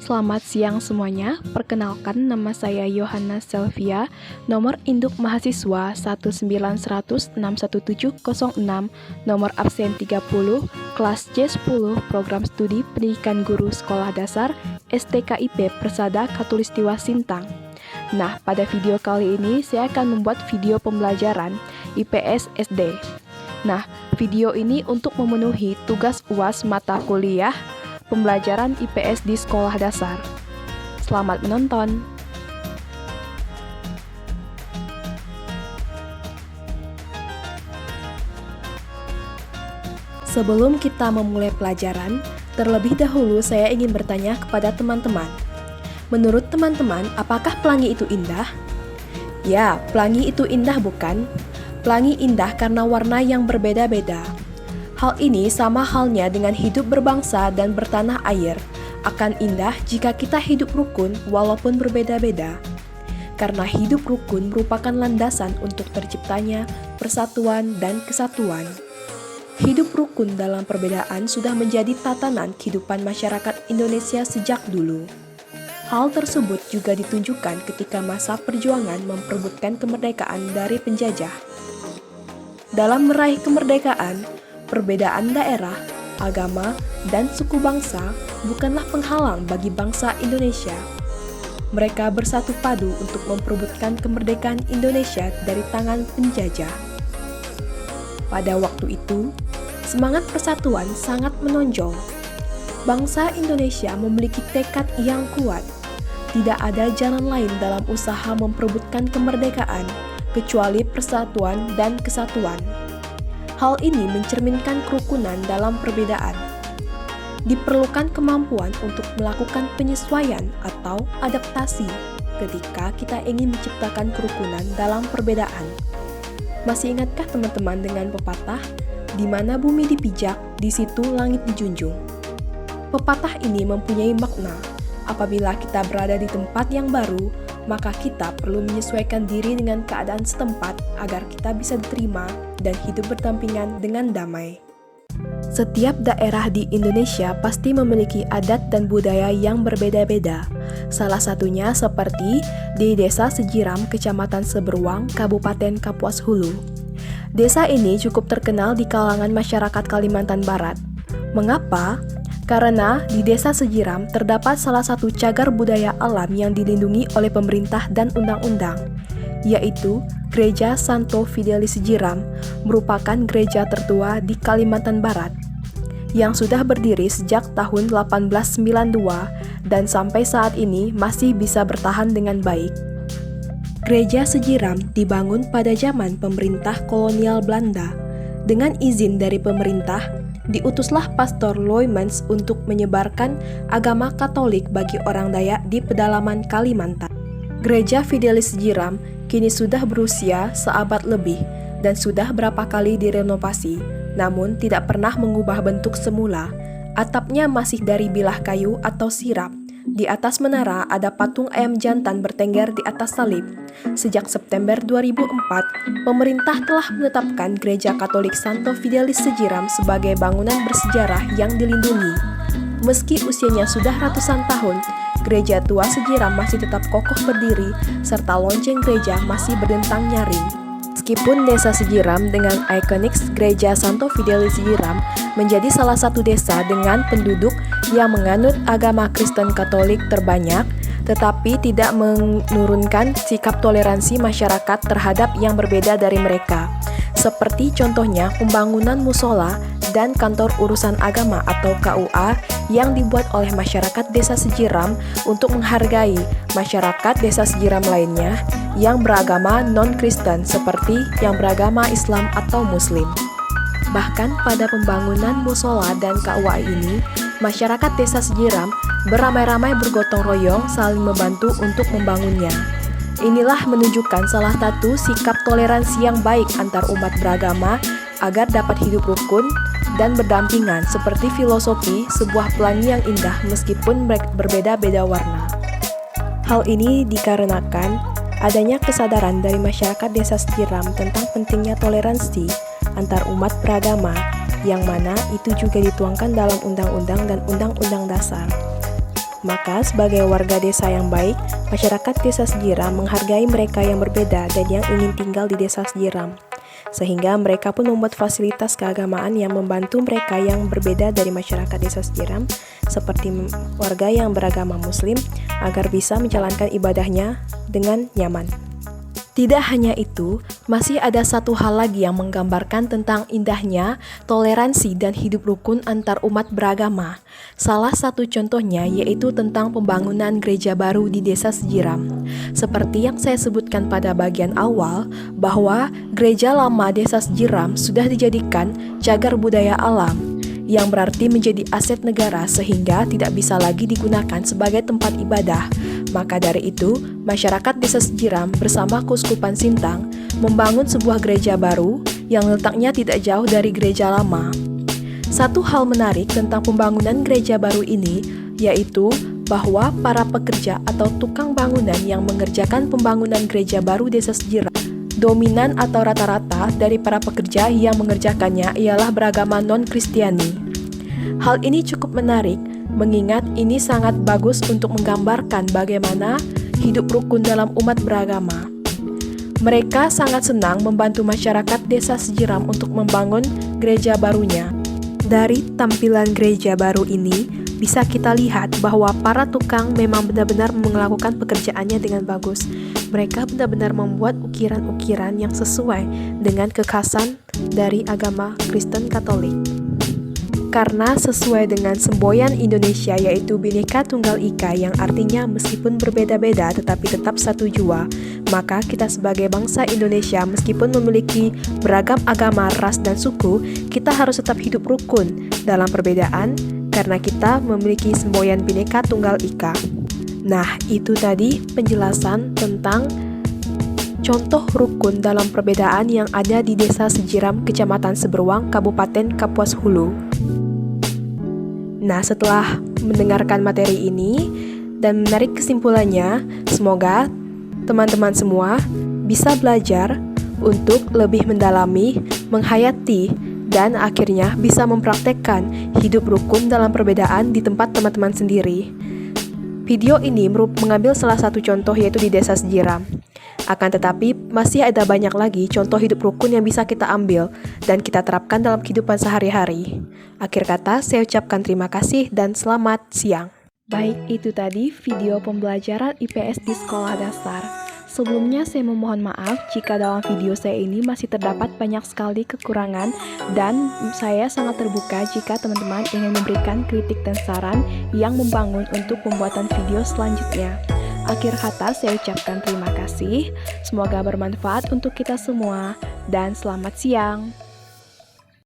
Selamat siang semuanya, perkenalkan nama saya Yohana Selvia, nomor induk mahasiswa 19100617006, nomor absen 30, kelas C10, program studi pendidikan guru sekolah dasar, STKIP Persada Khatulistiwa Sintang. Nah, pada video kali ini saya akan membuat video pembelajaran IPS SD. Nah, video ini untuk memenuhi tugas UAS mata kuliah pembelajaran IPS di sekolah dasar. Selamat menonton. Sebelum kita memulai pelajaran, terlebih dahulu saya ingin bertanya kepada teman-teman. Menurut teman-teman, apakah pelangi itu indah? Ya, pelangi itu indah bukan? Pelangi indah karena warna yang berbeda-beda. Hal ini sama halnya dengan hidup berbangsa dan bertanah air, akan indah jika kita hidup rukun walaupun berbeda-beda. Karena hidup rukun merupakan landasan untuk terciptanya persatuan dan kesatuan. Hidup rukun dalam perbedaan sudah menjadi tatanan kehidupan masyarakat Indonesia sejak dulu. Hal tersebut juga ditunjukkan ketika masa perjuangan memperebutkan kemerdekaan dari penjajah. Dalam meraih kemerdekaan, perbedaan daerah, agama, dan suku bangsa bukanlah penghalang bagi bangsa Indonesia. Mereka bersatu padu untuk memperebutkan kemerdekaan Indonesia dari tangan penjajah. Pada waktu itu, semangat persatuan sangat menonjol. Bangsa Indonesia memiliki tekad yang kuat. Tidak ada jalan lain dalam usaha memperebutkan kemerdekaan kecuali persatuan dan kesatuan. Hal ini mencerminkan kerukunan dalam perbedaan. Diperlukan kemampuan untuk melakukan penyesuaian atau adaptasi ketika kita ingin menciptakan kerukunan dalam perbedaan. Masih ingatkah teman-teman dengan pepatah, di mana bumi dipijak, di situ langit dijunjung? Pepatah ini mempunyai makna, apabila kita berada di tempat yang baru, maka kita perlu menyesuaikan diri dengan keadaan setempat agar kita bisa diterima dan hidup berdampingan dengan damai. Setiap daerah di Indonesia pasti memiliki adat dan budaya yang berbeda-beda. Salah satunya seperti di Desa Sejiram, Kecamatan Seberuang, Kabupaten Kapuas Hulu. Desa ini cukup terkenal di kalangan masyarakat Kalimantan Barat. Mengapa? Karena di Desa Sejiram terdapat salah satu cagar budaya alam yang dilindungi oleh pemerintah dan undang-undang, yaitu Gereja Santo Fidelis Sejiram, merupakan gereja tertua di Kalimantan Barat, yang sudah berdiri sejak tahun 1892 dan sampai saat ini masih bisa bertahan dengan baik. Gereja Sejiram dibangun pada zaman pemerintah kolonial Belanda. Dengan izin dari pemerintah, diutuslah Pastor Loymans untuk menyebarkan agama Katolik bagi orang Dayak di pedalaman Kalimantan. Gereja Fidelis Sejiram kini sudah berusia seabad lebih dan sudah berapa kali direnovasi, namun tidak pernah mengubah bentuk semula. Atapnya masih dari bilah kayu atau sirap. Di atas menara ada patung ayam jantan bertengger di atas salib. Sejak September 2004, pemerintah telah menetapkan Gereja Katolik Santo Fidelis Sejiram sebagai bangunan bersejarah yang dilindungi. Meski usianya sudah ratusan tahun, Gereja tua Sejiram masih tetap kokoh berdiri, serta lonceng gereja masih berdentang nyaring. Meskipun Desa Sejiram dengan ikonik Gereja Santo Fidelis Sejiram menjadi salah satu desa dengan penduduk yang menganut agama Kristen Katolik terbanyak, tetapi tidak menurunkan sikap toleransi masyarakat terhadap yang berbeda dari mereka. Seperti contohnya pembangunan musola dan kantor urusan agama atau KUA yang dibuat oleh masyarakat Desa Sejiram untuk menghargai masyarakat Desa Sejiram lainnya yang beragama non-Kristen seperti yang beragama Islam atau Muslim. Bahkan pada pembangunan musola dan KUA ini, masyarakat Desa Sejiram beramai-ramai bergotong royong saling membantu untuk membangunnya. Inilah menunjukkan salah satu sikap toleransi yang baik antar umat beragama agar dapat hidup rukun dan berdampingan seperti filosofi sebuah pelangi yang indah meskipun berbeda-beda warna. Hal ini dikarenakan adanya kesadaran dari masyarakat Desa Sejiram tentang pentingnya toleransi antar umat beragama, yang mana itu juga dituangkan dalam Undang-Undang dan Undang-Undang Dasar. Maka sebagai warga desa yang baik, masyarakat desa Sejiram menghargai mereka yang berbeda dan yang ingin tinggal di desa Sejiram. Sehingga mereka pun membuat fasilitas keagamaan yang membantu mereka yang berbeda dari masyarakat desa Sejiram, seperti warga yang beragama Muslim, agar bisa menjalankan ibadahnya dengan nyaman. Tidak hanya itu, masih ada satu hal lagi yang menggambarkan tentang indahnya toleransi dan hidup rukun antar umat beragama. Salah satu contohnya yaitu tentang pembangunan gereja baru di desa Sejiram. Seperti yang saya sebutkan pada bagian awal, bahwa gereja lama desa Sejiram sudah dijadikan cagar budaya alam, yang berarti menjadi aset negara sehingga tidak bisa lagi digunakan sebagai tempat ibadah. Maka dari itu, masyarakat desa Sejiram bersama Keuskupan Sintang membangun sebuah gereja baru yang letaknya tidak jauh dari gereja lama. Satu hal menarik tentang pembangunan gereja baru ini yaitu bahwa para pekerja atau tukang bangunan yang mengerjakan pembangunan gereja baru desa Sejiram, dominan atau rata-rata dari para pekerja yang mengerjakannya ialah beragama non-Kristiani. Hal ini cukup menarik, mengingat ini sangat bagus untuk menggambarkan bagaimana hidup rukun dalam umat beragama. Mereka sangat senang membantu masyarakat desa Sejiram untuk membangun gereja barunya. Dari tampilan gereja baru ini, bisa kita lihat bahwa para tukang memang benar-benar melakukan pekerjaannya dengan bagus. Mereka benar-benar membuat ukiran-ukiran yang sesuai dengan kekhasan dari agama Kristen Katolik. Karena sesuai dengan semboyan Indonesia yaitu Bhinneka Tunggal Ika yang artinya meskipun berbeda-beda tetapi tetap satu jua, maka kita sebagai bangsa Indonesia meskipun memiliki beragam agama, ras, dan suku, kita harus tetap hidup rukun dalam perbedaan karena kita memiliki semboyan Bhinneka Tunggal Ika. Nah, itu tadi penjelasan tentang contoh rukun dalam perbedaan yang ada di desa Sejiram, Kecamatan Seberuang, Kabupaten Kapuas Hulu. Nah, setelah mendengarkan materi ini dan menarik kesimpulannya, semoga teman-teman semua bisa belajar untuk lebih mendalami, menghayati, dan akhirnya bisa mempraktekkan hidup rukun dalam perbedaan di tempat teman-teman sendiri. Video ini mengambil salah satu contoh yaitu di desa Sejiram. Akan tetapi, masih ada banyak lagi contoh hidup rukun yang bisa kita ambil dan kita terapkan dalam kehidupan sehari-hari. Akhir kata, saya ucapkan terima kasih dan selamat siang. Baik, itu tadi video pembelajaran IPS di sekolah dasar. Sebelumnya saya memohon maaf jika dalam video saya ini masih terdapat banyak sekali kekurangan dan saya sangat terbuka jika teman-teman ingin memberikan kritik dan saran yang membangun untuk pembuatan video selanjutnya. Akhir kata saya ucapkan terima kasih, semoga bermanfaat untuk kita semua dan selamat siang.